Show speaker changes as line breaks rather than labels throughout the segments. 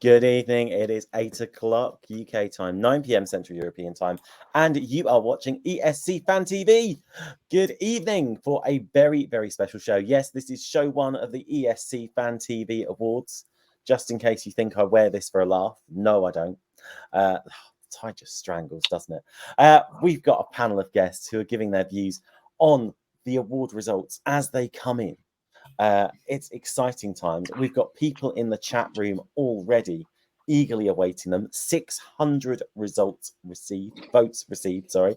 Good evening. It is 8 o'clock UK time, 9 p.m. Central European time, and you are watching ESC Fan TV. Good evening for a very, very special show. Yes, this is show one of the ESC Fan TV Awards. Just in case you think I wear this for a laugh. No, I don't. Tie just strangles, doesn't it? We've got a panel of guests who are giving their views on the award results as they come in. It's exciting times. We've got people in the chat room already eagerly awaiting them. 600 votes received, sorry,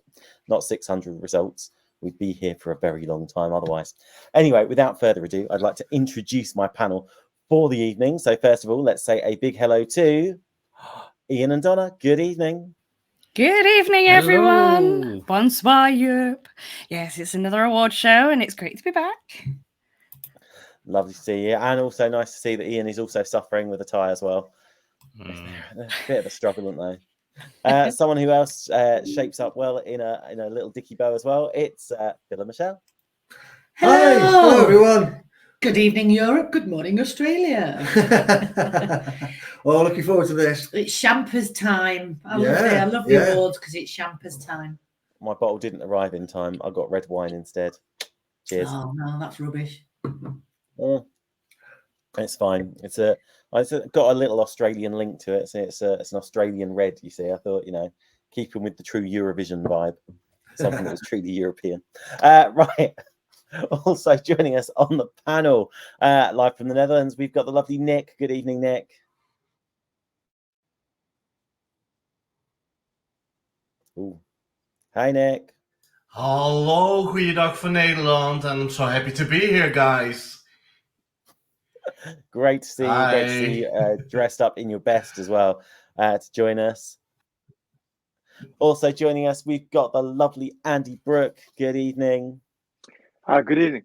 not 600 results. We'd be here for a very long time otherwise. Anyway, without further ado, I'd like to introduce my panel for the evening. So first of all, let's say a big hello to Ian and Donna. Good evening.
Good evening, everyone. Bonsoir, Europe. Yes, it's another award show and it's great to be back.
Lovely to see you, and also nice to see that Ian is also suffering with a tie as well. A bit of a struggle, isn't they? Someone who else shapes up well in a little dicky bow as well. It's Phil and Michelle.
Hello. Hi. Hello, everyone.
Good evening, Europe. Good morning, Australia.
Well, looking forward to this.
It's champers time. I love the awards because it's champers time.
My bottle didn't arrive in time. I got red wine instead. Cheers.
Oh no, that's rubbish.
It's fine. It's got a little Australian link to it. So it's an Australian red. You see, I thought, keeping with the true Eurovision vibe, something that was truly European. Right. Also joining us on the panel, live from the Netherlands, we've got the lovely Nick. Good evening, Nick. Ooh. Hi, Nick.
Hallo, goeiedag van Nederland, and I'm so happy to be here, guys.
Great to see you. Great to see you dressed up in your best as well to join us. Also joining us, we've got the lovely Andy Brooke. Good evening.
Good evening.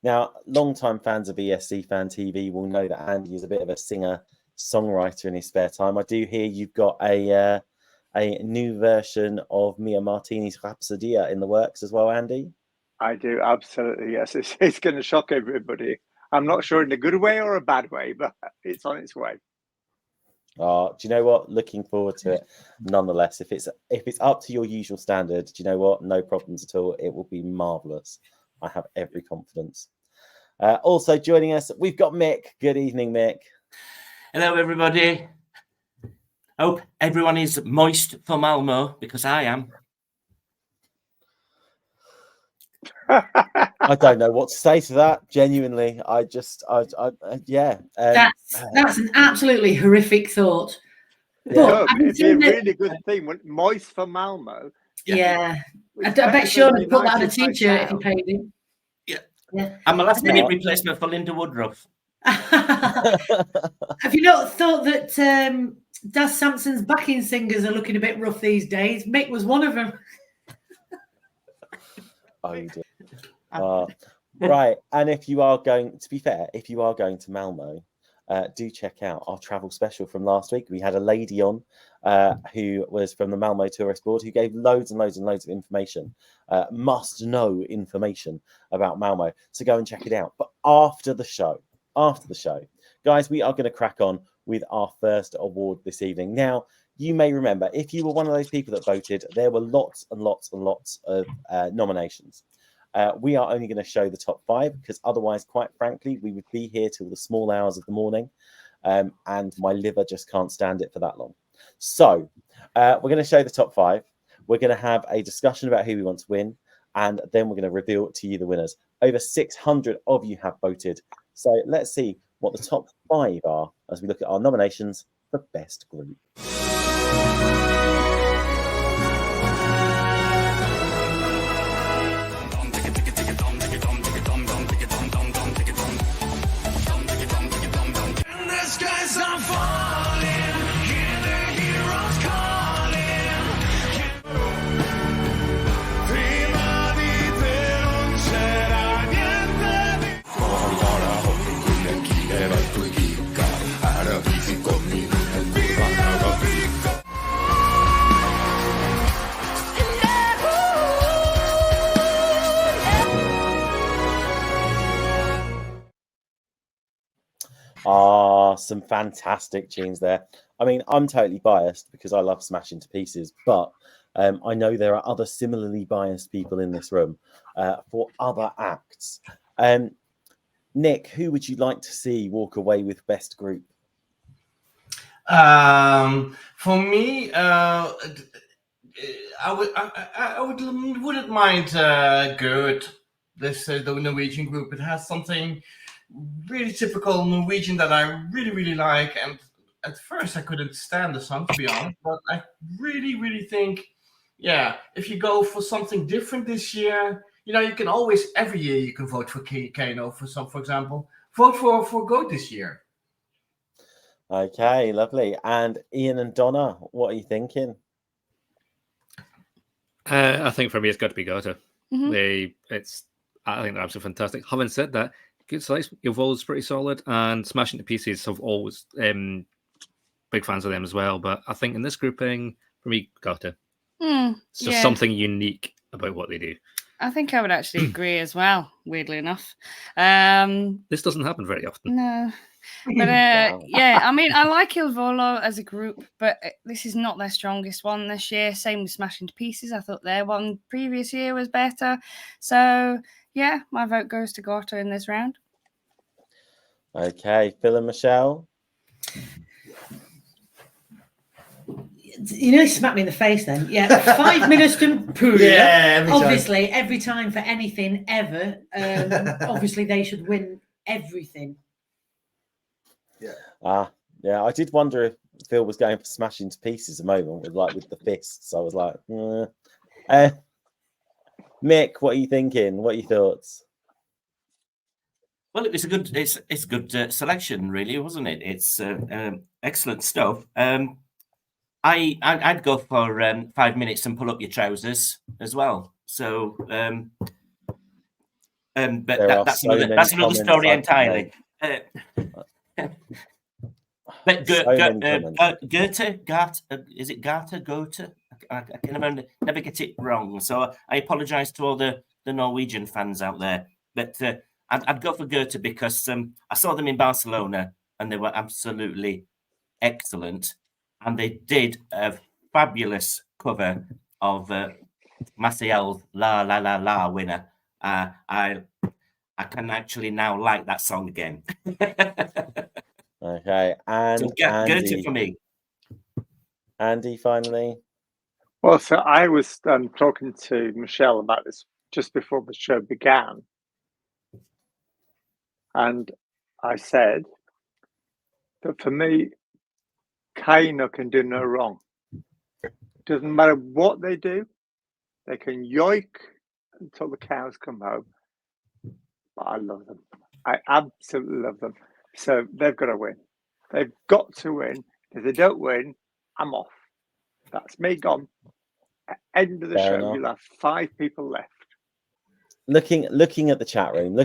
Now, long-time fans of ESC Fan TV will know that Andy is a bit of a singer-songwriter in his spare time. I do hear you've got a new version of Mia Martini's Rhapsodia in the works as well, Andy?
I do, absolutely, yes. It's going to shock everybody. I'm not sure in a good way or a bad way, but it's on its way.
Do you know what? Looking forward to it. Nonetheless, if it's up to your usual standard, do you know what? No problems at all. It will be marvelous. I have every confidence. Also joining us, we've got Mick. Good evening, Mick.
Hello, everybody. Hope everyone is moist for Malmo, because I am.
I don't know what to say to that. Genuinely, yeah.
That's an absolutely horrific thought.
Yeah. It's a really good thing. Moist for Malmo.
Yeah. I bet Sean would put that on a t-shirt if he paid him.
Yeah. I'm a last-minute replacement for Linda Woodruff.
Have you not thought that Daz Sampson's backing singers are looking a bit rough these days? Mick was one of them.
Oh, you did. Right. And if you are going to Malmo, do check out our travel special from last week. We had a lady on who was from the Malmo Tourist Board who gave loads and loads and loads of information, must-know information about Malmo. So go and check it out. But after the show, guys, we are going to crack on with our first award this evening. Now, you may remember, if you were one of those people that voted, there were lots and lots and lots of nominations. We are only going to show the top 5 because otherwise, quite frankly, we would be here till the small hours of the morning, and my liver just can't stand it for that long. So we're going to show the top 5. We're going to have a discussion about who we want to win, and then we're going to reveal to you the winners. Over 600 of you have voted. So let's see what the top 5 are as we look at our nominations for Best Group. some fantastic tunes there. I mean, I'm totally biased because I love Smash Into Pieces, but I know there are other similarly biased people in this room for other acts. Nick, who would you like to see walk away with Best Group?
For me, I wouldn't mind Good. This the Norwegian group. It has something really typical Norwegian that I really like. And at first, I couldn't stand the song, to be honest. But I really think, yeah, if you go for something different this year, you know, you can always every year you can vote for Kano for example. Vote for Good this year.
Okay, lovely. And Ian and Donna, what are you thinking?
I think for me, it's got to be Gota.
Mhm.
I think they're absolutely fantastic. Having said that, Good Slice, Evolve's pretty solid, and Smash Into Pieces have always big fans of them as well. But I think in this grouping, for me, Gota. It's just something unique about what they do.
I think I would actually agree as well, weirdly enough.
This doesn't happen very often.
No. But yeah, I mean, I like Il Volo as a group, but this is not their strongest one this year. Same with Smash Into Pieces. I thought their one previous year was better. So yeah, my vote goes to Gota in this round.
Okay, Phil and Michelle.
You know, smack me in the face then. Yeah, 5 minutes to Puglia.
Yeah,
obviously, every time for anything ever. Obviously, they should win everything.
Yeah, I did wonder if Phil was going for Smash Into Pieces a moment with the fists. I was like, Mick, what are you thinking? What are your thoughts?
Well, it was it's a good selection, really, wasn't it? It's excellent stuff. I'd go for 5 minutes and pull up your trousers as well. So, but that's another story entirely. But Goethe, is it Goethe? I can never get it wrong. So I apologise to all the Norwegian fans out there. But I'd go for Goethe because I saw them in Barcelona and they were absolutely excellent. And they did a fabulous cover of Maciel's La La La La winner. I can actually now like that song again.
Okay, and
so Goethe for me.
Andy, finally.
Well, so I was talking to Michelle about this just before the show began. And I said that for me, Kano can do no wrong. Doesn't matter what they do, they can yoik until the cows come home. But I love them. I absolutely love them. So they've got to win. They've got to win. If they don't win, I'm off. That's me gone. End of the
Fair
show.
enough.
You'll have 5 people left.
Looking at the chat room.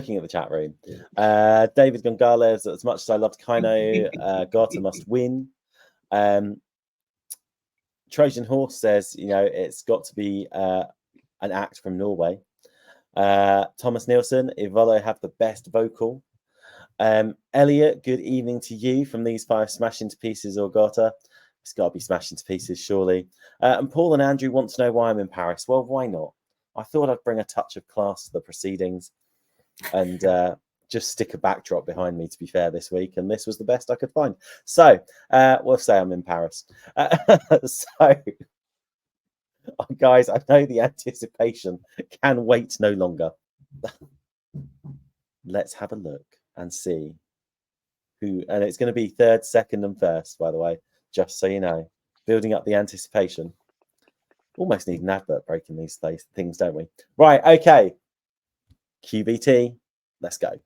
David Gonzalez, as much as I loved Kano, Gota must win. Trojan Horse says, you know, it's got to be an act from Norway. Thomas Nielsen, Ivolo have the best vocal. Elliot, good evening to you from these 5 Smash Into Pieces or Gota. It's got to be Smash Into Pieces, surely. And Paul and Andrew want to know why I'm in Paris. Well, why not? I thought I'd bring a touch of class to the proceedings and just stick a backdrop behind me, to be fair, this week. And this was the best I could find. So we'll say I'm in Paris. So, guys, I know the anticipation can wait no longer. Let's have a look and see who, and it's going to be 3rd, 2nd, and 1st, by the way, just so you know, building up the anticipation. Almost need an advert breaking these things, don't we? Right, okay. QBT, let's go.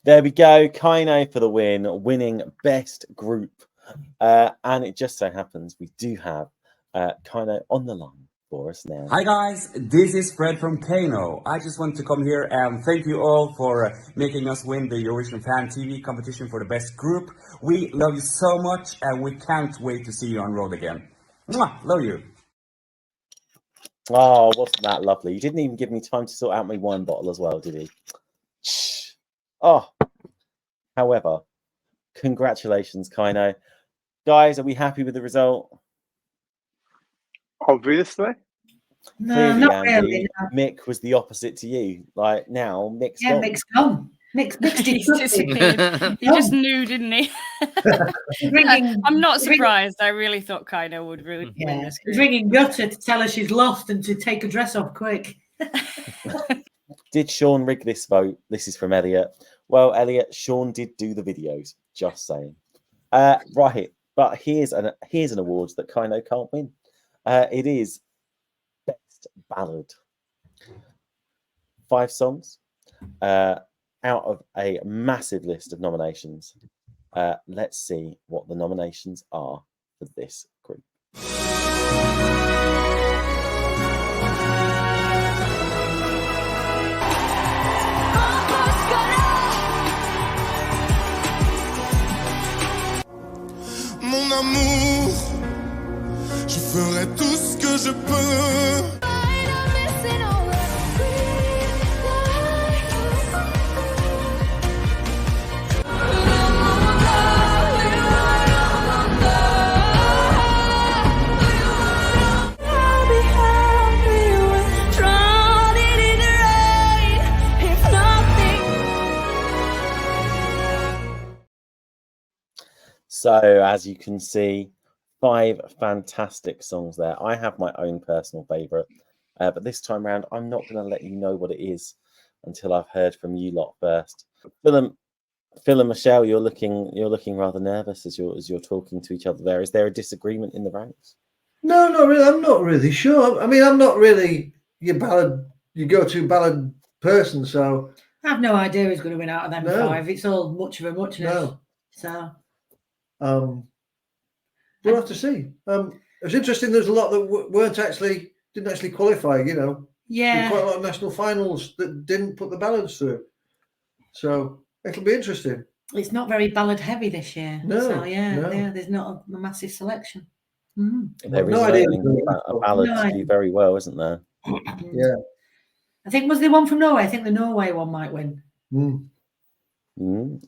There we go. Kaino for the win, winning best group. And it just so happens we do have Kaino on the line for us now.
Hi guys, this is Fred from Kano. I just want to come here and thank you all for making us win the Eurovision Fan TV competition for the best group. We love you so much and we can't wait to see you on road again. Mwah, love you.
Oh, wasn't that lovely? You didn't even give me time to sort out my wine bottle as well, did he? Oh, however, congratulations, Kaino. Guys, are we happy with the result?
Obviously.
No,
Clearly,
not
Andy,
really. No.
Mick was the opposite to you. Like now, Mick's
Yeah,
gone.
Mick's gone. Mick's
He's disappeared. He just knew, didn't he? I'm not surprised. I really thought Kaino would win this.
He's ringing Gutter to tell her she's lost and to take her dress off quick.
Did Sean rig this vote? This is from Elliot. Well, Elliot, Sean did do the videos. Just saying. Right, but here's an award that Kaino can't win. It is Best Ballad. 5 songs out of a massive list of nominations. Let's see what the nominations are for this group.
Mon amour, je ferai tout ce que je peux.
So, as you can see, 5 fantastic songs there. I have my own personal favourite, but this time round, I'm not going to let you know what it is until I've heard from you lot first. Phil and Michelle, you're looking rather nervous as you're talking to each other there. Is there a disagreement in the ranks?
No, not really. I'm not really sure. I mean, I'm not really your go-to ballad person, so
I have no idea who's going to win out of them
No.
5. It's all much of a muchness.
No.
So
we'll have to see. It's interesting. There's a lot that didn't actually qualify. You know,
yeah,
There's quite a lot of national finals that didn't put the ballads through. So it'll be interesting.
it's not very ballad heavy this year.
No,
So yeah,
no.
there's not a massive selection.
There is
No idea.
a ballad
No
to
idea.
do very well, isn't there?
Yeah.
I think was the one from Norway. I think the Norway one might win.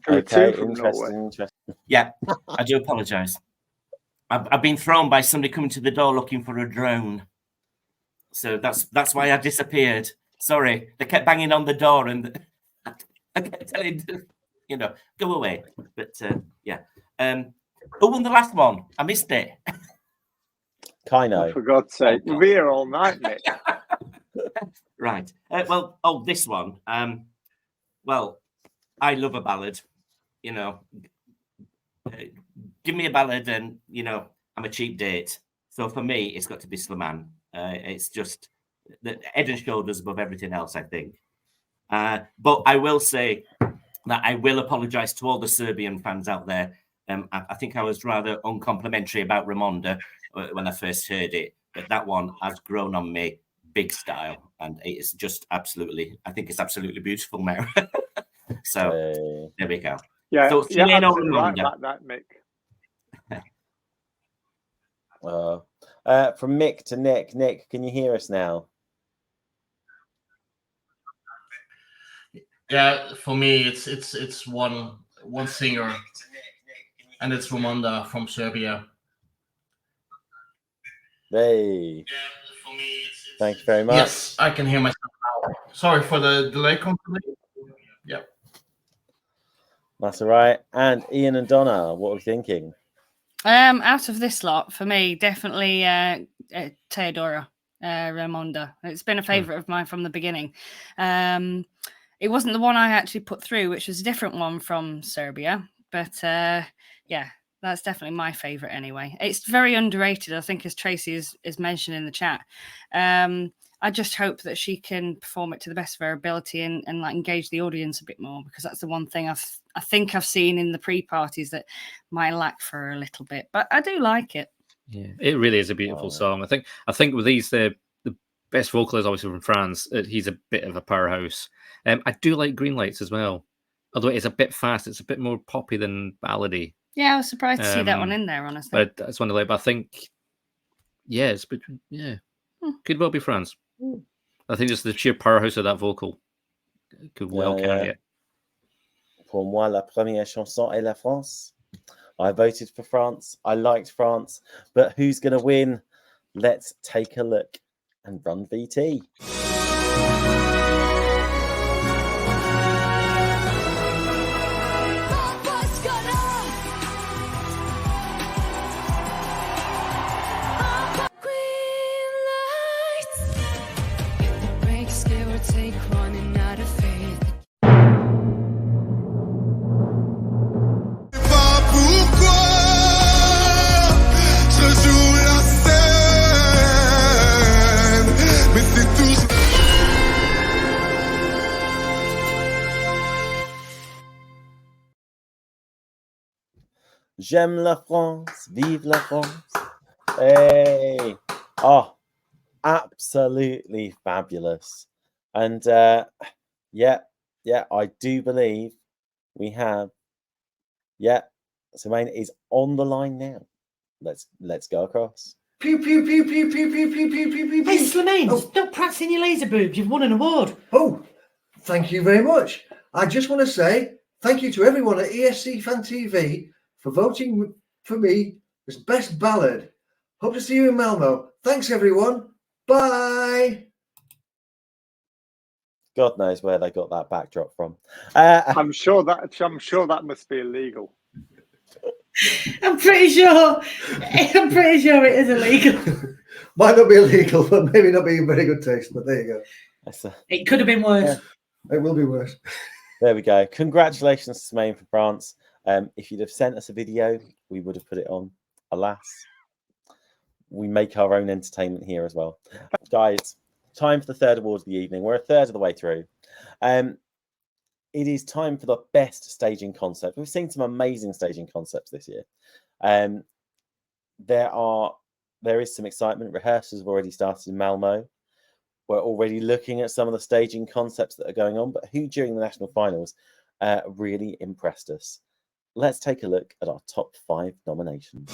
Okay,
from
interesting.
Yeah, I do apologise. I've been thrown by somebody coming to the door looking for a drone. So that's why I disappeared. Sorry, they kept banging on the door and I kept telling them, go away. But yeah. Who won the last one? I missed it.
Kaino.
For God's sake, we'll be here all night, mate.
Right. This one. Well, I love a ballad. Give me a ballad and, I'm a cheap date. So for me, it's got to be Slaman. It's just head and shoulders above everything else, I think. But I will say that I will apologise to all the Serbian fans out there. I think I was rather uncomplimentary about Ramonda when I first heard it. But that one has grown on me big style. And it's just absolutely, I think it's absolutely beautiful, Mary. So there we go.
Yeah,
so
yeah, absolutely right about that, Mick.
From Mick to Nick. Nick, can you hear us now?
Yeah, for me, it's one singer, and it's Ramonda from Serbia.
Hey. Thank you very much.
Yes, I can hear myself now. Sorry for the delay. Yeah.
That's all right. And Ian and Donna, what are we thinking?
Out of this lot, for me, definitely Teodora Ramonda. It's been a favourite of mine from the beginning. It wasn't the one I actually put through, which was a different one from Serbia. But yeah, that's definitely my favourite anyway. It's very underrated, I think, as Tracy is mentioned in the chat. I just hope that she can perform it to the best of her ability and like engage the audience a bit more, because that's the one thing I think I've seen in the pre-parties that might lack for her a little bit. But I do like it.
Yeah, it really is a beautiful song. I think with these the best vocal is obviously from France. He's a bit of a powerhouse. I do like Green Lights as well, although it's a bit fast. It's a bit more poppy than ballady.
Yeah, I was surprised to see that one in there, honestly.
But that's one I like. But I think, could well be France. I think just the sheer powerhouse of that vocal could well carry it.
Pour moi, la première chanson est la France. I voted for France. I liked France. But who's going to win? Let's take a look and run VT. J'aime la France, vive la France. Hey. Oh, absolutely fabulous. And I do believe we have, Semaine is on the line now. Let's go across.
Pew, pew, pew, pew, pew, pew, pew, pew, pew, pew.
Hey, Slimane, stop practicing your laser boobs. You've won an award.
Oh, thank you very much. I just want to say thank you to everyone at ESC Fan TV for voting for me as Best Ballad. Hope to see you in Malmo. Thanks, everyone. Bye.
God knows where they got that backdrop from.
I'm sure that must be illegal.
I'm pretty sure it is illegal.
Might not be illegal, but maybe not be in very good taste. But there you go.
It could have been worse.
Yeah, it will be worse.
There we go. Congratulations to Semaine for France. If you'd have sent us a video, we would have put it on. Alas, we make our own entertainment here as well. Guys, time for the third award of the evening. We're a third of the way through. It is time for the best staging concept. We've seen some amazing staging concepts this year. There is some excitement. Rehearsals have already started in Malmo. We're already looking at some of the staging concepts that are going on, but who during the national finals really impressed us? Let's take a look at our top 5 nominations.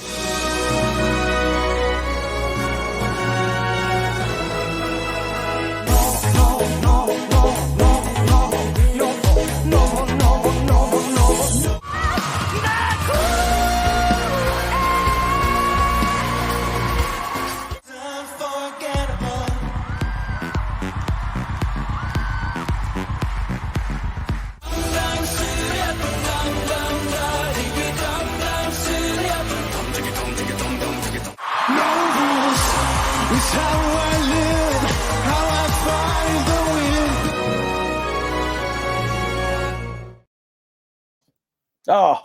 Oh,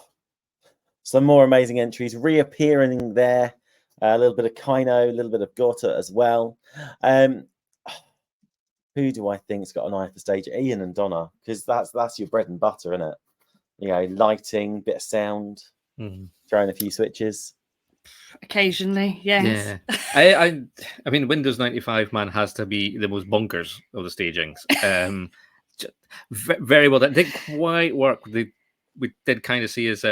some more amazing entries reappearing there. A little bit of Kaino, a little bit of Gota as well. Who do I think's got an eye for stage? Ian and Donna, because that's your bread and butter, isn't it? You know, lighting, bit of sound, throwing a few switches.
Occasionally, yes.
Yeah. I mean, Windows 95 man has to be the most bonkers of the stagings. Very well done. It didn't quite work. We did kind of see his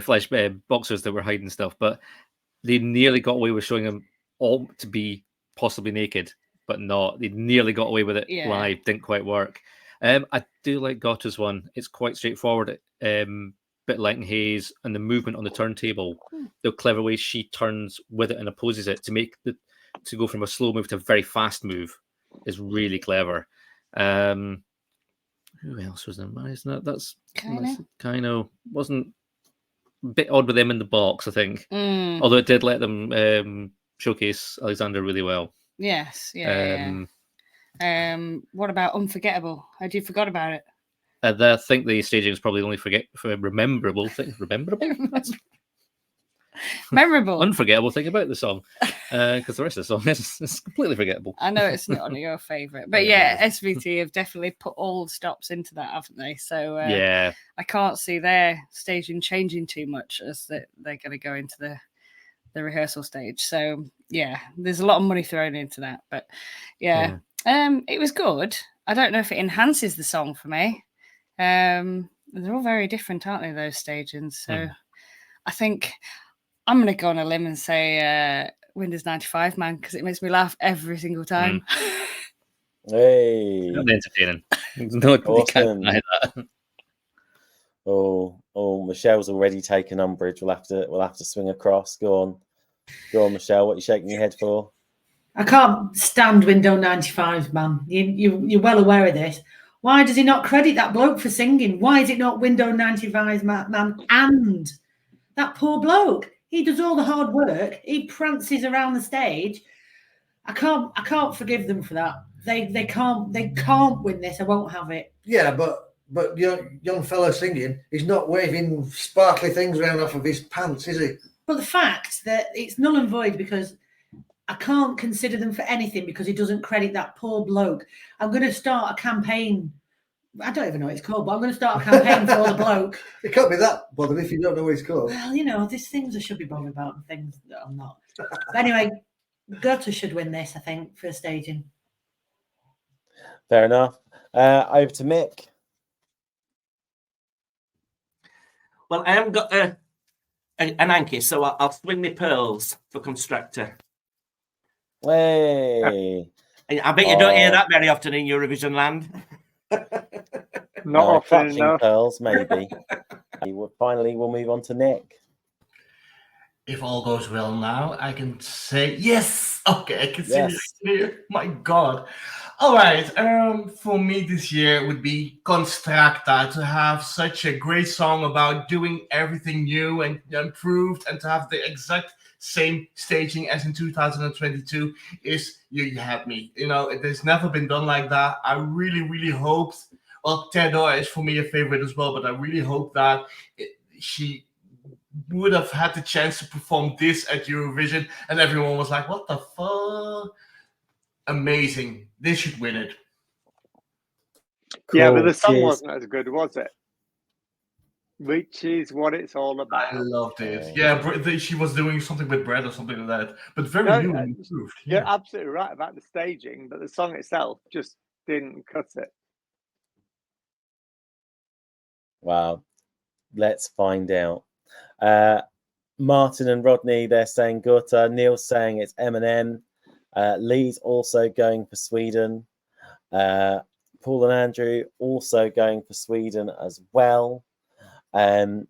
flash boxers that were hiding stuff, but they nearly got away with showing them all to be possibly naked, but not. They nearly got away with it live. Didn't quite work. I do like Gotta's one. It's quite straightforward. Bit like Hayes, and the movement on the turntable, the clever way she turns with it and opposes it to go from a slow move to a very fast move is really clever. Who else was there? That's Kaino. Wasn't a bit odd with them in the box, I think. Although it did let them showcase Alexander really well.
Yes, yeah. What about Unforgettable? Had you forgot about it?
I think the staging is probably only rememberable thing. Rememberable?
Memorable.
unforgettable thing about the song, because the rest of the song is completely forgettable.
I know it's not your favourite, but yeah, SVT have definitely put all the stops into that, haven't they? So
Yeah.
I can't see their staging changing too much as they're going to go into the rehearsal stage. So yeah, there's a lot of money thrown into that, but yeah, it was good. I don't know if it enhances the song for me. They're all very different, aren't they, those stagings? So I think I'm going to go on a limb and say Windows 95 Man, because it makes me laugh every single time.
Hey,
Not entertaining. No, you can't deny that.
Oh, Michelle's already taken umbrage. We'll have to swing across. Go on, Michelle. What are you shaking your head for?
I can't stand Windows 95 Man. You're well aware of this. Why does he not credit that bloke for singing? Why is it not Windows 95 Man and that poor bloke? He does all the hard work. He prances around the stage. I can't forgive them for that. They can't win this. I won't have it.
Yeah, but young fella singing, he's not waving sparkly things around off of his pants, is he?
But the fact that it's null and void because I can't consider them for anything because he doesn't credit that poor bloke. I'm going to start a campaign. I don't even know what it's called, but I'm going to start a campaign for the bloke.
It can't be that bothered if you don't know what it's called.
Well, there's things I should be bothered about and things that I'm not. But anyway, Goethe should win this, I think, for staging.
Fair enough. Over to Mick.
Well, I haven't got an Anki, so I'll swing my pearls for Constructor.
Hey.
I bet you don't hear that very often in Eurovision land.
Not often
clutching
enough.
pearls, maybe. Finally, we'll move on to Nick.
If all goes well now, I can say yes. Okay, I can see
Yes.
it clear. My God. All right. For me this year would be Constructa, to have such a great song about doing everything new and improved, and to have the exact same staging as in 2022 is you have me. It has never been done like that. I really, really hoped. Well, Theodora is for me a favorite as well, but I really hope that she would have had the chance to perform this at Eurovision, and everyone was like, "What the fuck? Amazing! They should win it."
Yeah, but
Cool,
the song
cheers.
wasn't as good, was it? Which is what it's all about.
I loved it. Yeah, she was doing something with bread or something like that, but very
No,
new and improved.
You're
Yeah.
absolutely right about the staging, but the song itself just didn't cut it.
Wow. Let's find out. Martin and Rodney, they're saying Gutta. Neil's saying it's Eminem. Lee's also going for Sweden. Paul and Andrew also going for Sweden as well. And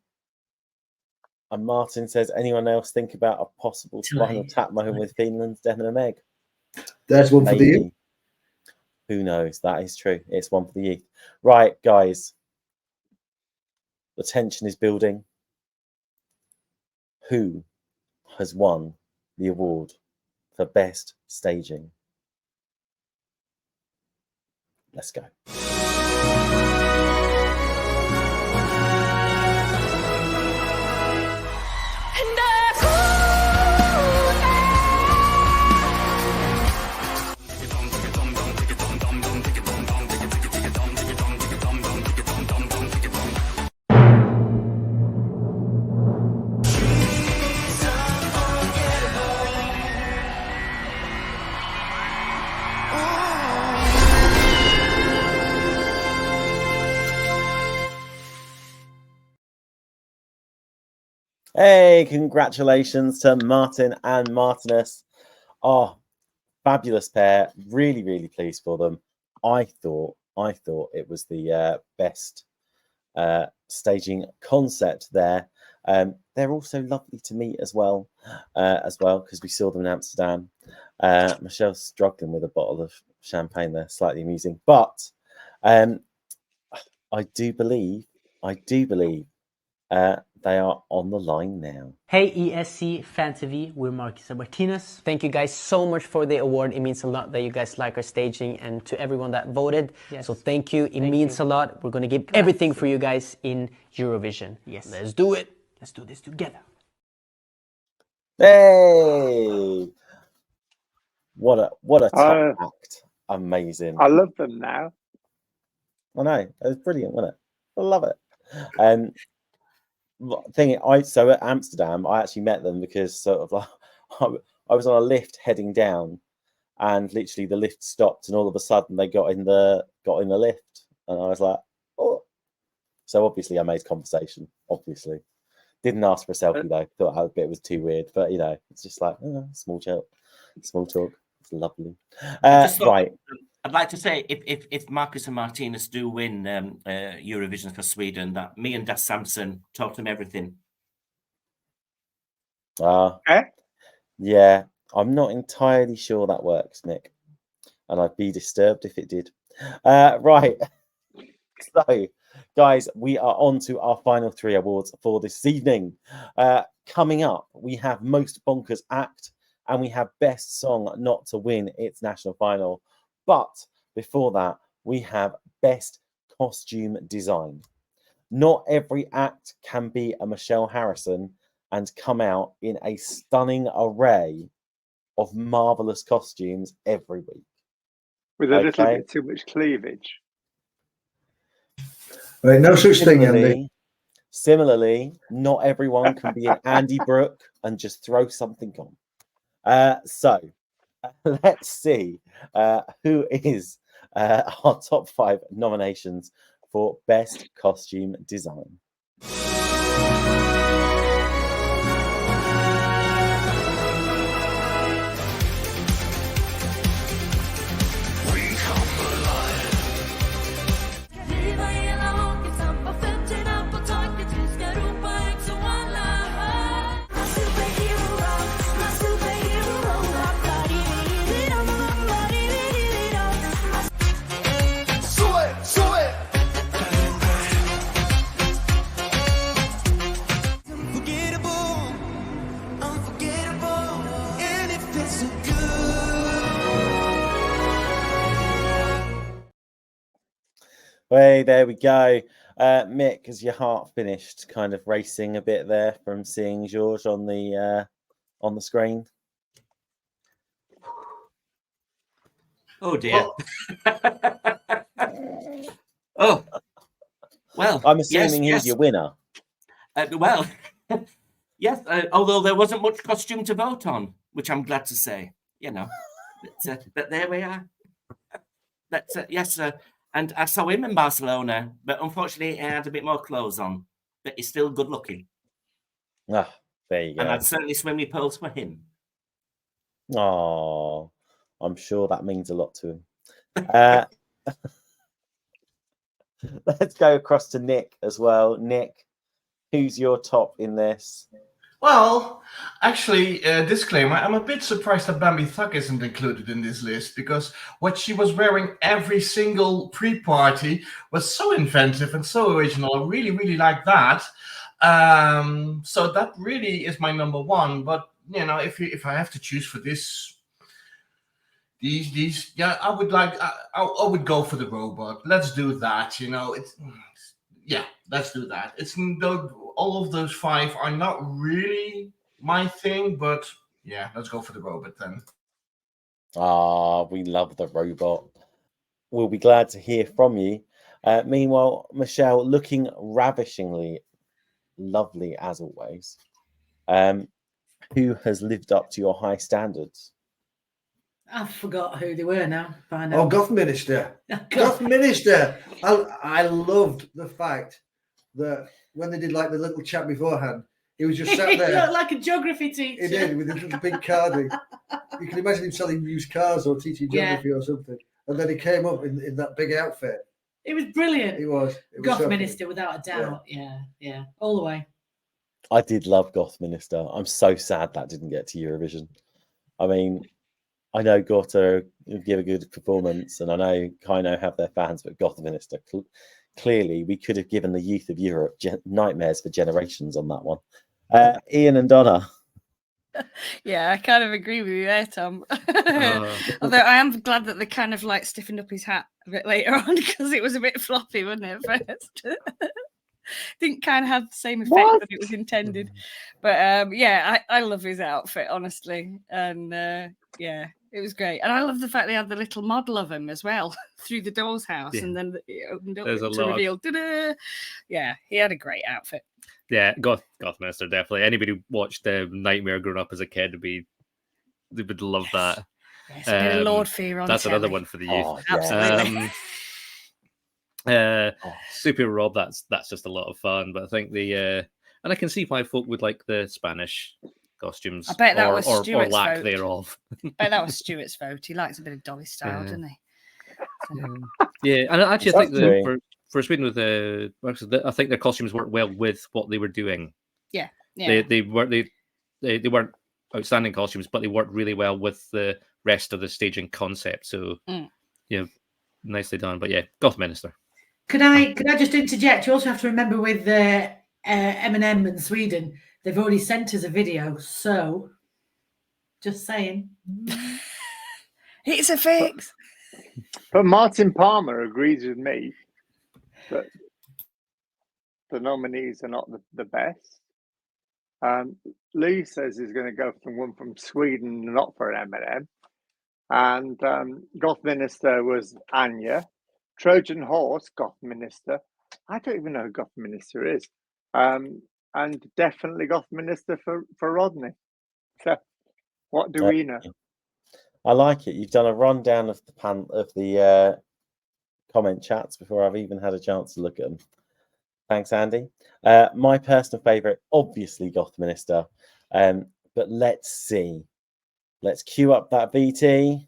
Martin says, anyone else think about a possible spinal tap moment with Finland's Devon and Meg?
There's one for the youth.
Who knows? That is true. It's one for the youth. Right, guys. The tension is building. Who has won the award for best staging? Let's go. Hey, congratulations to Martin and Martinus. Oh, fabulous pair. Really, really pleased for them. I thought it was the best staging concept there. They're also lovely to meet as well, because we saw them in Amsterdam. Michelle's struggling with a bottle of champagne there, slightly amusing. But I do believe they are on the line now.
Hey ESC Fan TV, we're Marcus and Martinez. Thank you guys so much for the award. It means a lot that you guys like our staging, and to everyone that voted. Yes. So thank you. It means a lot. We're going to give everything for you guys in Eurovision. Yes. Let's do it. Let's do this together.
Hey, what a top act! Amazing.
I love them now.
I know, it was brilliant, wasn't it? I love it. So at Amsterdam, I actually met them because sort of like I was on a lift heading down, and literally the lift stopped, and all of a sudden they got in the lift, and I was like, oh. So obviously I made conversation. Obviously, didn't ask for a selfie though. Thought that bit was too weird, but you know, it's just like small talk. It's lovely. Right.
I'd like to say if Marcus and Martinus do win Eurovision for Sweden, that me and Das Samson taught them everything.
Yeah, I'm not entirely sure that works, Nick, and I'd be disturbed if it did. Right. So, guys, we are on to our final 3 awards for this evening. Coming up, we have Most Bonkers Act, and we have Best Song Not to Win its national final. But before that, we have Best Costume Design. Not every act can be a Michelle Harrison and come out in a stunning array of marvellous costumes every week.
With a little bit too much cleavage.
Right, no such thing, Andy.
Similarly, not everyone can be an Andy Brooke and just throw something on. So let's see who is our top 5 nominations for Best Costume Design. Hey, there we go. Mick, has your heart finished kind of racing a bit there from seeing George on the screen?
Oh dear. Oh, well.
I'm assuming he's your winner.
Well, yes, although there wasn't much costume to vote on, which I'm glad to say, you know. But there we are. Yes, and I saw him in Barcelona, but unfortunately he had a bit more clothes on. But he's still good looking.
Ah, there you go.
And I'd certainly swim my pearls for him.
Oh, I'm sure that means a lot to him. Let's go across to Nick as well. Nick, who's your top in this?
Well, actually, disclaimer, I'm a bit surprised that Bambi Thug isn't included in this list, because what she was wearing every single pre-party was so inventive and so original. I really, really like that. So that really is my number 1. But, you know, if I have to choose for these, yeah, I would go for the robot. Let's do that, you know. Yeah, let's do that. All of those 5 are not really my thing, but yeah, let's go for the robot then.
We love the robot. We'll be glad to hear from you. Meanwhile, Michelle, looking ravishingly lovely as always. Who has lived up to your high standards?
I forgot who they were now.
Oh, Goth Minister. Goth Minister. I loved the fact that when they did like the little chat beforehand, he was just sat there.
He looked like a geography teacher.
He did, with a little big carding. You can imagine him selling used cars or teaching geography or something. And then he came up in that big outfit.
It was brilliant.
He was.
Goth Minister, without a doubt. Yeah. All the way.
I did love Goth Minister. I'm so sad that didn't get to Eurovision. I mean, I know Gotta give a good performance, and I know Kaino have their fans, but Goth Minister, clearly we could have given the youth of Europe nightmares for generations on that one. Ian and Donna.
Yeah, I kind of agree with you there, Tom. Although I am glad that they kind of like stiffened up his hat a bit later on, because it was a bit floppy, wasn't it, at first? didn't kind of have the same effect that it was intended. But yeah, I love his outfit, honestly. And yeah, it was great. And I love the fact they had the little model of him as well through the doll's house.
Yeah.
And then it opened up
There's a
to
lot.
reveal. Ta-da! Yeah, he had a great outfit.
Yeah, Gothminister, definitely. Anybody who watched Nightmare growing up as a kid they would love that.
Yes, a bit of Lord Fear on
That's
telly.
another one for the youth.
Oh, yeah.
Absolutely.
Super Rob, that's just a lot of fun. But I think and I can see why folk would like the Spanish costumes.
I bet that was
or
Stuart's
lack
vote.
thereof.
I bet that was Stuart's vote. He likes a bit of Dolly style, doesn't he?
Yeah, and actually, I think
Exactly.
for Sweden with I think their costumes worked well with what they were doing.
Yeah, yeah.
They weren't outstanding costumes, but they worked really well with the rest of the staging concept. So yeah, nicely done. But yeah, Gothminister.
Could I just interject? You also have to remember with M&M and Sweden, they've already sent us a video. So, just saying.
It's a fix.
But Martin Palmer agrees with me that the nominees are not the best. Lee says he's going to go from one from Sweden, not for an M&M. And Gothminister was Anya. Trojan Horse, Gothminister. I don't even know who Gothminister is. And definitely Gothminister for Rodney. So, what do we know?
I like it. You've done a rundown of the comment chats before I've even had a chance to look at them. Thanks, Andy. My personal favourite, obviously, Gothminister. But let's see. Let's cue up that VT.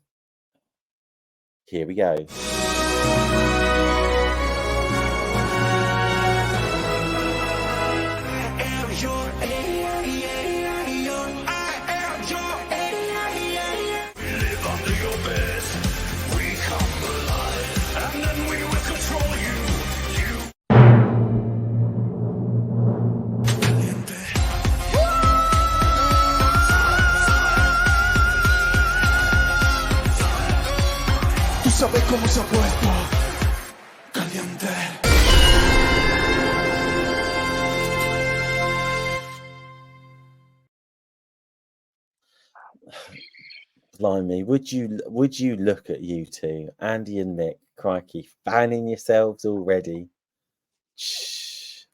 Here we go.
¿Sabes cómo se ha puesto caliente?
Blimey, would you look at you two, Andy and Mick, crikey, fanning yourselves already? Shh.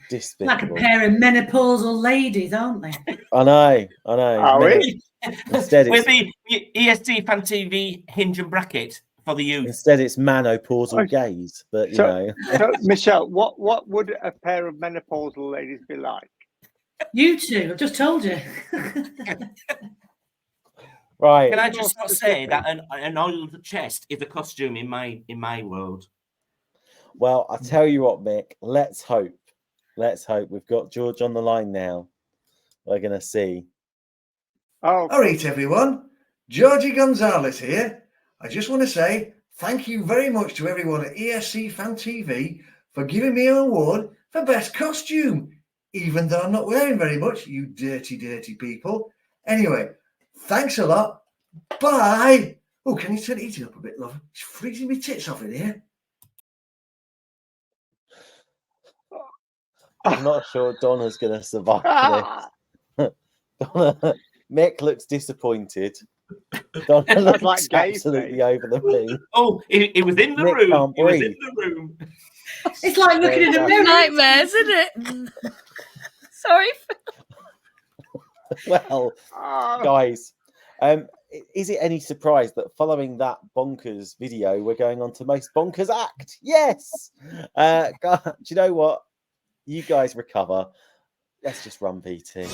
Despicable.
Like a pair of menopausal ladies, aren't they?
I know.
Are we?
Instead,
With the ESC Fan TV hinge and bracket for the youth.
Instead, it's manopausal gays. But
So, Michelle, what would a pair of menopausal ladies be like?
You two, I've just told you.
Right.
Can I just say that an oiled chest is a costume in my world?
Well, I tell you what, Mick. Let's hope. We've got George on the line now. We're gonna see.
All right, everyone. Georgie Gonzalez here. I just want to say thank you very much to everyone at ESC Fan TV for giving me an award for Best Costume, even though I'm not wearing very much, you dirty, dirty people. Anyway, thanks a lot. Bye. Oh, can you turn the heating up a bit, love? It's freezing me tits off in here.
I'm not sure Donna's going to survive this. Mick looks disappointed. Donna looks
like
absolutely over the moon.
Oh, it was in the
Mick
room.
can't
It was
breathe.
in the room.
It's like looking at a mirror.
Nightmares, isn't it? Sorry.
Well, guys, is it any surprise that following that bonkers video, we're going on to most bonkers act? Yes. Do you know what? You guys recover. Let's just run VT.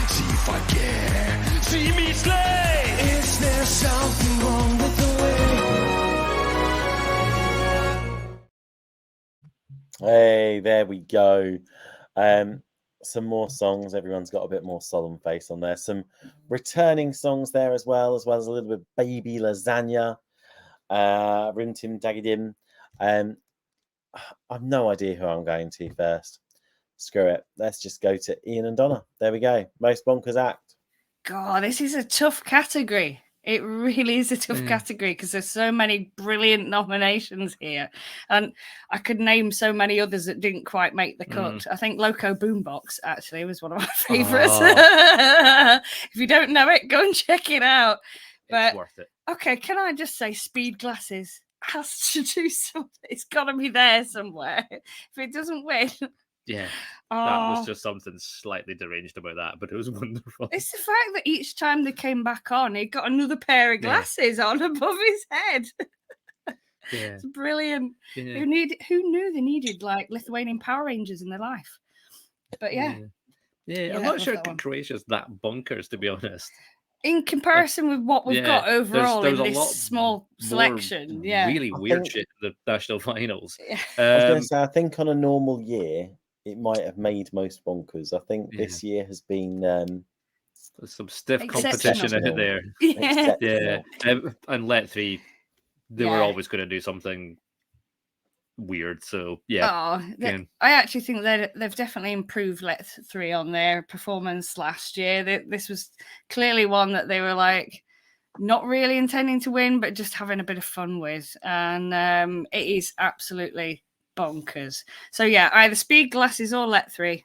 See if I care. See me slay. Is there something wrong with the way?
Hey, there we go. Some more songs. Everyone's got a bit more solemn face on there. Some returning songs there as well as a little bit of Baby Lasagna, Rim Tim Daggy I've no idea who I'm going to first. Screw it. Let's just go to Ian and Donna. There we go. Most bonkers act.
God, this is a tough category. It really is a tough category because there's so many brilliant nominations here. And I could name so many others that didn't quite make the cut. I think Loco Boombox actually was one of my favourites. If you don't know it, go and check it out. But,
it's worth it.
Okay, can I just say Speed Glasses has to do something. It's got to be there somewhere. If it doesn't win...
Yeah, that was just something slightly deranged about that, but it was wonderful.
It's the fact that each time they came back on, he got another pair of glasses on above his head. It's brilliant.
Yeah.
Who knew they needed like Lithuanian Power Rangers in their life? But yeah,
I'm not sure Croatia's that bonkers, to be honest.
In comparison with what we've got overall in this small selection,
really weird shit in the national finals.
I was going to say, I think on a normal year, it might have made most bonkers. I think this year has been
there's some stiff competition out there. And Let 3, they were always going to do something weird. So
I actually think that they've definitely improved Let 3 on their performance last year. This was clearly one that they were like not really intending to win, but just having a bit of fun with, and it is absolutely bonkers. So yeah, either Speed Glasses or Let 3,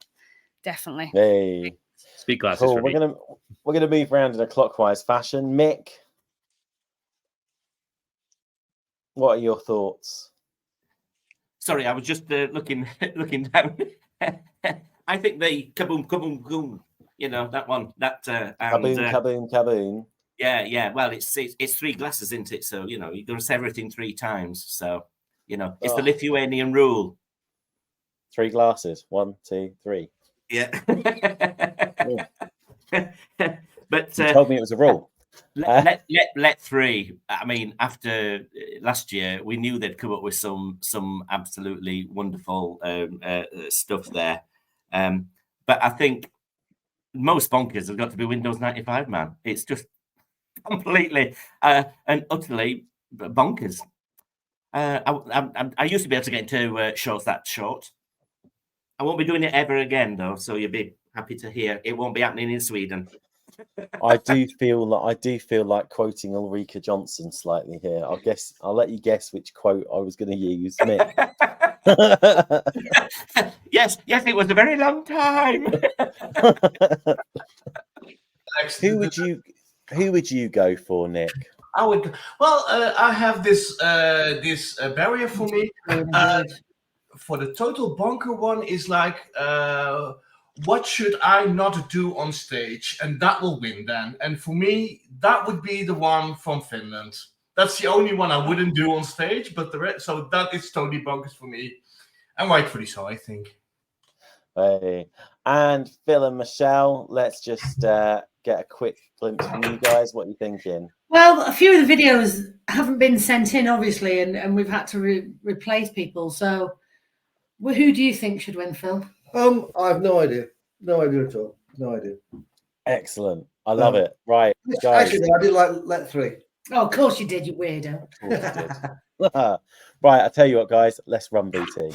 definitely.
Hey,
Speed Glasses.
Cool. We're gonna move around in a clockwise fashion. Mick, what are your thoughts?
Sorry, I was just looking down. I think the kaboom, kaboom, kaboom. You know that one. That
kaboom, kaboom, kaboom.
Yeah. Well, it's 3 glasses, isn't it? So you're going to say everything 3 times. So it's the Lithuanian rule.
3 glasses. 1, 2, 3.
Yeah. But
you told me it was a rule.
Let 3. I mean, after last year, we knew they'd come up with some absolutely wonderful stuff there. But I think most bonkers have got to be Windows 95, man. It's just completely and utterly bonkers. I used to be able to get into shows that short. I won't be doing it ever again, though. So you'll be happy to hear it won't be happening in Sweden.
I do feel like quoting Ulrika Johnson slightly here. I'll let you guess which quote I was going to use. Nick.
Yes, it was a very long time.
Who would you go for, Nick?
I would. Well, I have this barrier for me. For the total bonker one is like, what should I not do on stage? And that will win then. And for me, that would be the one from Finland. That's the only one I wouldn't do on stage, but the rest, so that is totally bonkers for me. And rightfully so, I think.
Hey. And Phil and Michelle, let's just get a quick glimpse from you guys. What are you thinking?
Well, a few of the videos haven't been sent in, obviously, and we've had to replace people. So who do you think should win, Phil?
I have no idea. No idea at all. No idea.
Excellent. I love it. Right, guys.
Actually, I did like Let 3.
Oh, of course you did, you weirdo.
Right, I tell you what, guys. Let's run BT.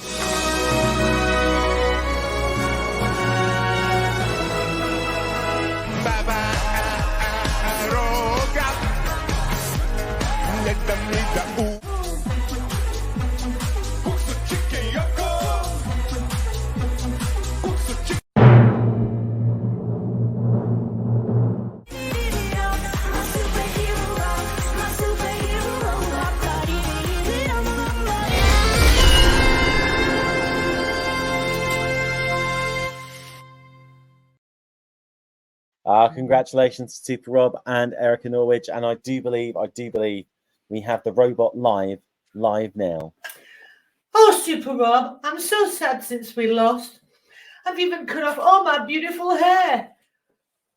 Congratulations to Super Rob and Erica Norwich, and I do believe we have the robot live now.
Oh, Super Rob, I'm so sad since we lost. I've even cut off all my beautiful hair.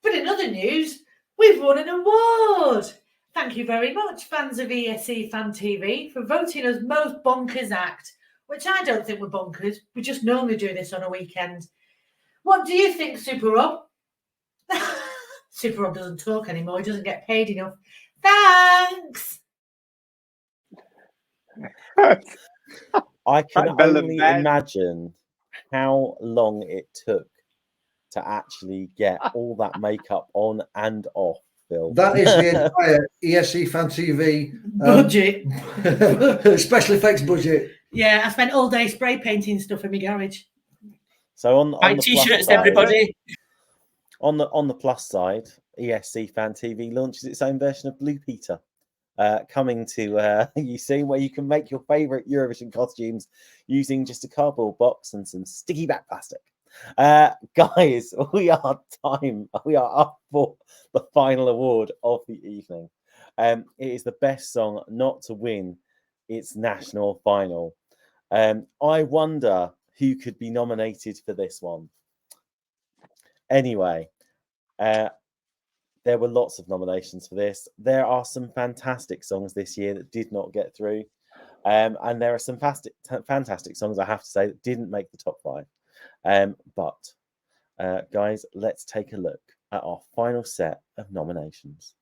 But in other news, we've won an award. Thank you very much, fans of ESC Fan TV, for voting us most bonkers act. which I don't think we're bonkers. We just normally do this on a weekend. What do you think, Super Rob? Super Rob doesn't talk anymore. He doesn't get paid enough. Thanks.
I can
Bell
only
and bed.
imagine how long it took to actually get all that makeup on and off, Phil.
That is the entire ESC Fan TV
Budget.
special effects budget.
Yeah, I spent all day spray painting stuff in my garage.
So on
Buy
the
t-shirts,
plus side,
everybody.
on the plus side, ESC Fan TV launches its own version of Blue Peter, coming to you soon, where you can make your favourite Eurovision costumes using just a cardboard box and some sticky back plastic. Guys, we are up for the final award of the evening. It is the best song not to win its national final. I wonder who could be nominated for this one. Anyway, there were lots of nominations for this. There are some fantastic songs this year that did not get through, and there are some fantastic songs, I have to say, that didn't make the top 5. But guys, let's take a look at our final set of nominations.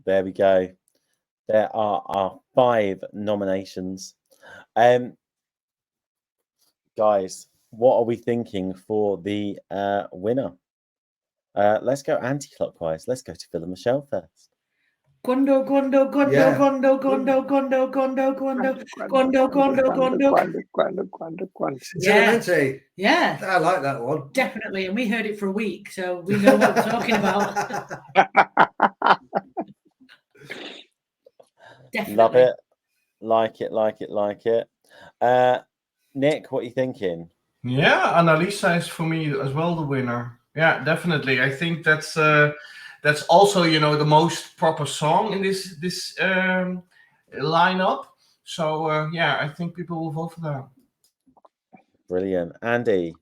There we go. There are our 5 nominations. Guys, what are we thinking for the winner? Let's go anti-clockwise. Let's go to Phil and Michelle first.
Gondo. Yeah.
I like that one.
Definitely. And we heard it for a week, so we know what we're talking about. Definitely.
Love it. Like it. Nick, what are you thinking?
Yeah, Annalisa is for me as well the winner. Yeah, definitely. I think that's also, you know, the most proper song in this lineup. So yeah, I think people will vote for that.
Brilliant. Andy?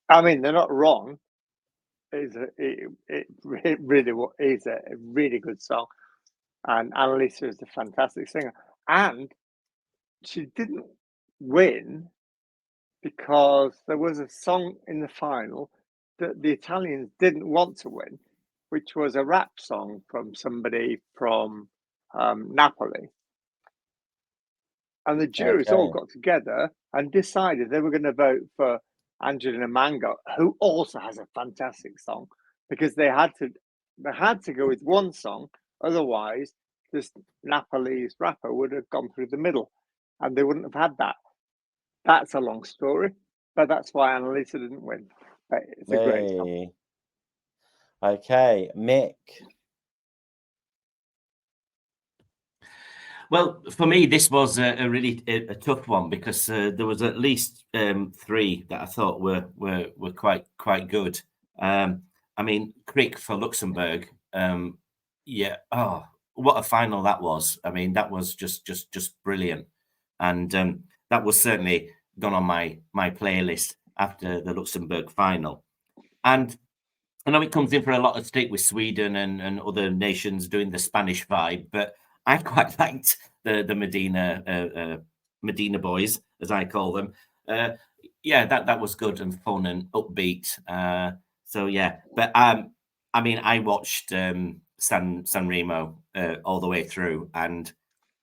I mean, they're not wrong. It really is a really good song. And Annalisa is a fantastic singer. And she didn't win because there was a song in the final that the Italians didn't want to win, which was a rap song from somebody from Napoli. And the juries all got together and decided they were going to vote for Angelina Mango, who also has a fantastic song, because they had to go with one song. Otherwise, this Napoli's rapper would have gone through the middle and they wouldn't have had that. That's a long story, but that's why Annalisa didn't win. But it's a great song.
Okay, Mick.
Well, for me, this was a really tough one because there was at least 3 that I thought were quite good. I mean, Crick for Luxembourg. Yeah. Oh, what a final that was! I mean, that was just brilliant, and that was certainly gone on my playlist after the Luxembourg final. And I know it comes in for a lot of stick with Sweden and other nations doing the Spanish vibe, but I quite liked the Medina boys, as I call them. Yeah, that was good and fun and upbeat. So yeah, but I mean, I watched San Remo all the way through, and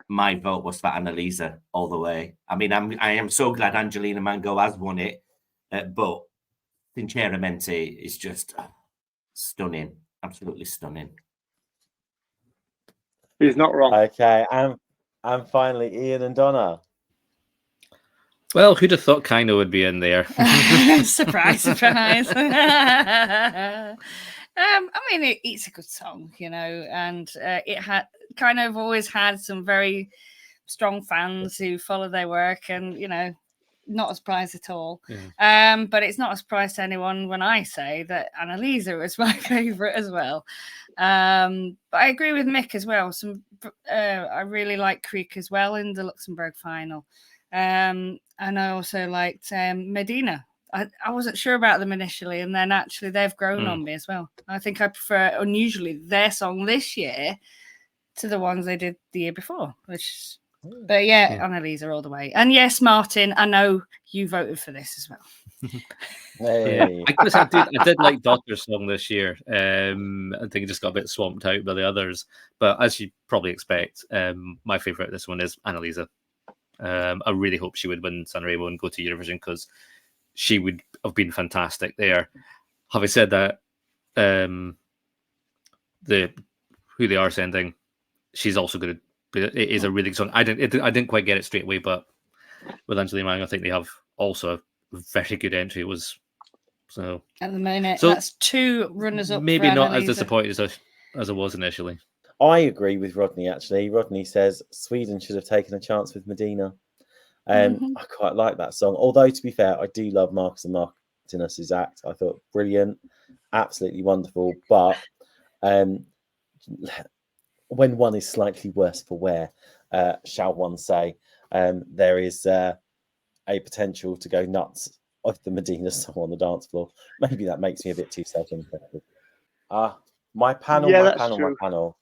my vote was for Annalisa all the way. I mean, I am so glad Angelina Mango has won it, but Sinceramente is just stunning, absolutely stunning.
He's not wrong.
Okay, and finally, Ian and Donna.
Well, who'd have thought Kaino would be in there?
Surprise, surprise. I mean, it's a good song, you know, and it had kind of always had some very strong fans who follow their work, and you know, not a surprise at all.
Yeah.
But it's not a surprise to anyone when I say that Annalisa was my favourite as well. But I agree with Mick as well. I really like Creek as well in the Luxembourg final. And I also liked Medina. I wasn't sure about them initially, and then actually they've grown on me as well. I think I prefer, unusually, their song this year to the ones they did the year before. But yeah, Annalisa all the way. And yes, Martin, I know you voted for this as well.
Hey.
I did like Doctor's song this year. I think it just got a bit swamped out by the others. But as you probably expect, my favourite this one is Annalisa. I really hope she would win Sanremo and go to Eurovision, because she would have been fantastic there. Having said that, who they are sending, she's also good. It is a really good song. I didn't quite get it straight away, but with Angeli Mang, I think they have also a very good entry. So
at the minute, that's 2 runners up.
Maybe not as disappointed as I was initially.
I agree with Rodney, actually. Rodney says Sweden should have taken a chance with Medina. I quite like that song. Although, to be fair, I do love Marcus and Martinus's act. I thought brilliant, absolutely wonderful. But when one is slightly worse for wear, shall one say, there is a potential to go nuts of the Medina song on the dance floor. Maybe that makes me a bit too self-interested. My panel.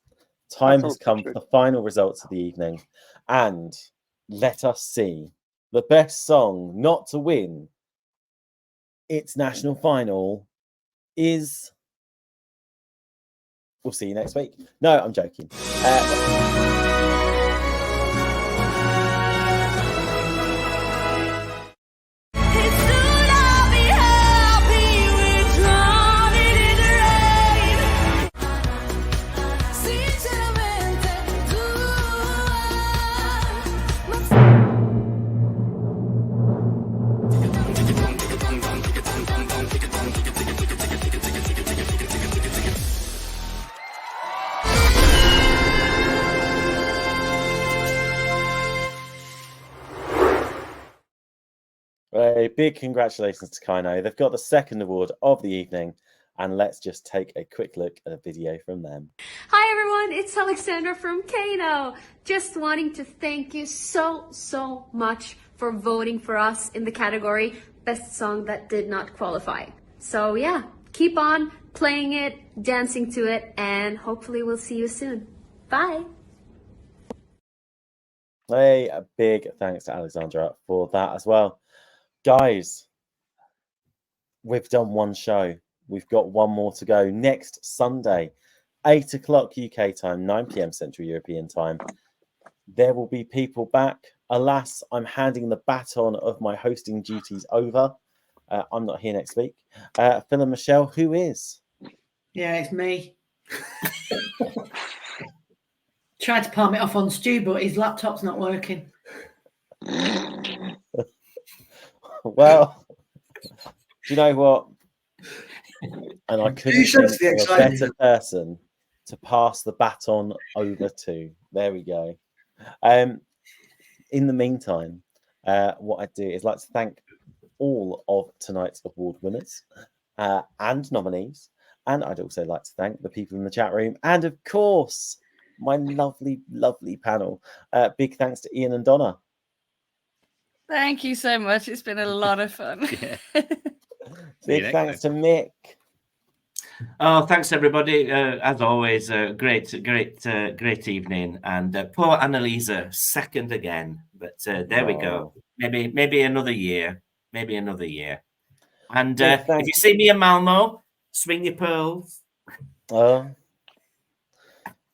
Time has come for the final results of the evening, and let us see the best song not to win its national final is. We'll see you next week. No, I'm joking. A big congratulations to Kaino. They've got the second award of the evening, and let's just take a quick look at a video from them.
Hi everyone, it's Alexandra from Kano. Just wanting to thank you so much for voting for us in the category Best Song That Did Not Qualify. So yeah, keep on playing it, dancing to it, and hopefully we'll see you soon. Bye.
Hey, a big thanks to Alexandra for that as well. Guys, we've done one show. We've got one more to go. Next Sunday, 8 o'clock UK time, 9 p.m. Central European time. There will be people back. Alas, I'm handing the baton of my hosting duties over. I'm not here next week. Phil and Michelle, who is?
Yeah, it's me. Tried to palm it off on Stu, but his laptop's not working.
Well, do you know what? And I couldn't think of a better person to pass the baton over to. There we go. In the meantime, what I do is like to thank all of tonight's award winners and nominees. And I'd also like to thank the people in the chat room. And of course, my lovely, lovely panel. Big thanks to Ian and Donna.
Thank you so much. It's been a lot of fun.
Big thanks to Mick.
Oh, thanks everybody. As always, great evening. And poor Annalisa, second again. But there we go. Maybe another year. Maybe another year. And if you see me in Malmo, swing your pearls.
Don't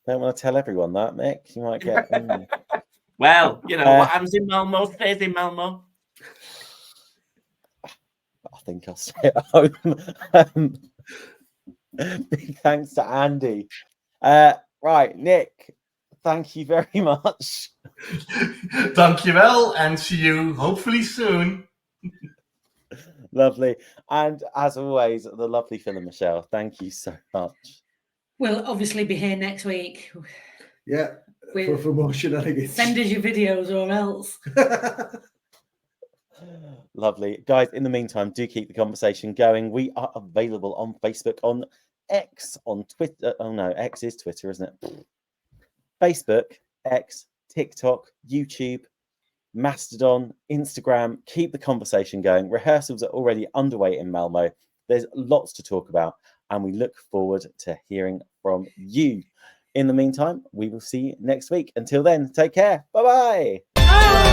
want to tell everyone that, Mick. You might get.
Well, you know what happens in Malmo stays in Malmo.
I think I'll stay at home. Big thanks to Andy. Right, Nick, Thank you very much.
Dankjewel, and see you hopefully soon.
Lovely. And as always, the lovely Phil and Michelle, thank you so much.
We'll obviously be here next week.
Yeah, for more shenanigans.
Send us your videos or else.
Lovely. Guys, in the meantime, do keep the conversation going. We are available on Facebook, on X, on Twitter. Oh no, X is Twitter, isn't it? Facebook, X, TikTok, YouTube, Mastodon, Instagram. Keep the conversation going. Rehearsals are already underway in Malmo. There's lots to talk about, and we look forward to hearing from you. In the meantime, we will see you next week. Until then, take care. Bye-bye.